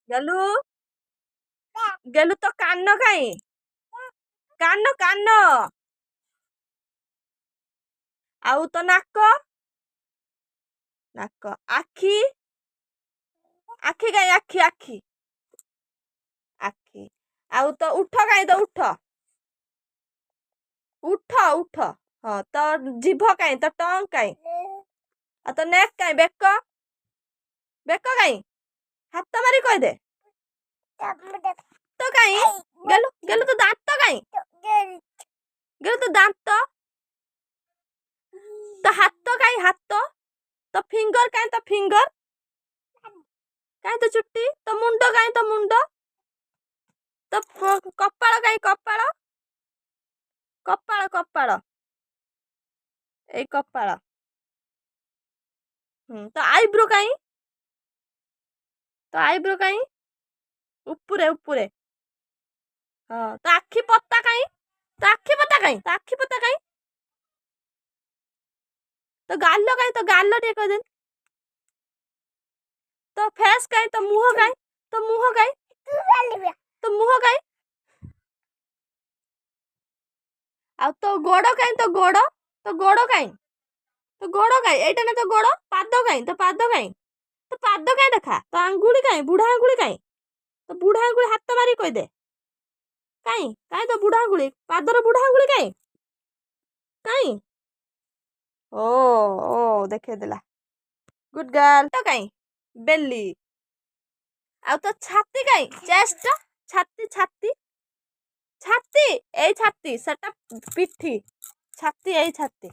ଗେଲୁ ଗେଲୁ ତ କାନ କାଇଁ କାନ କାନ ଆଉ ତ ନାକ ନାକ ଆଖି ଆଖି କାଇଁ ଆଖି ଆଖି ଆଖି ଆଉ ତ ଉଠ କାଇଁ ତ ଉଠ ଉଠ ଉଠ ହଁ ତ ଜିଭ କାଇଁ ତ ଟଙ୍ଗ କାଇଁ ଆଉ ତ ନେକ୍ କାଇଁ ବେକ ବେକ କାଇଁ ହାତ ମାରି କହିଦେ ତ କାଇଁ ଗେଲୁ ଗେଲୁ ତ ଦାନ୍ତ କାଇଁ ଗେଲୁ ତ ଦାନ୍ତ ତ ହାତ କାଇଁ ହାତ ତ ଫିଙ୍ଗର କାଇଁ ତ ଫିଙ୍ଗର କାଇଁ ତ ଚୁଟି ତ ମୁଣ୍ଡ କାଇଁ ତ ମୁଣ୍ଡ ତ କପାଳ କାଇଁ କପାଳ କପାଳ କପାଳ ଏଇ କପାଳ ତ ଆଇବ୍ରୋ କାଇଁ ତ ଆଇବ୍ରୋ କାଇଁ ଉପରେ ଉପରେ ହଁ ତ ଆଖି ପତା କାଇଁ ତ ଆଖି ପତା କାଇଁ ତ ଆଖି ପତା କାଇଁ ତ ଗାଲ କାଇଁ ତ ଗାଲ ଟିକେ କହିଦେନି ତ ଫେସ୍ କାଇଁ ତ ମୁହଁ କାଇଁ ତ ମୁହଁ କାଇଁ ତ ମୁହଁ କାଇଁ ଆଉ ତ ଗୋଡ କାଇଁ ତ ଗୋଡ କାଇଁ ତ ଗୋଡ କାଇଁ ଏଇଟା ନା ତ ଗୋଡ ପାଦ କାଇଁ ତ ପାଦ କାଇଁ ଦେଖା ତ ଆଙ୍ଗୁଳି କାଇଁ ବୁଢା ଆଙ୍ଗୁଳି କାଇଁ ତ ବୁଢା ଆଙ୍ଗୁଳି ହାତ ମାରି କହିଦେ କାଇଁ କାଇଁ ତ ବୁଢା ଆଙ୍ଗୁଳି ପାଦର ବୁଢା ଆଙ୍ଗୁଳି କାଇଁ କାଇଁ ଓ ଓ ଦେଖେଇଦେଲା ଗୁଡ୍ ଗାର୍ଲ ତ କାଇଁ ବେଲି ଆଉ ତ ଛାତି କାଇଁ ଚେଷ୍ଟ ଛାତି ଛାତି ଛାତି ଏଇ ଛାତି ସେଟା ପିଠି ଛାତି ଏଇ ଛାତି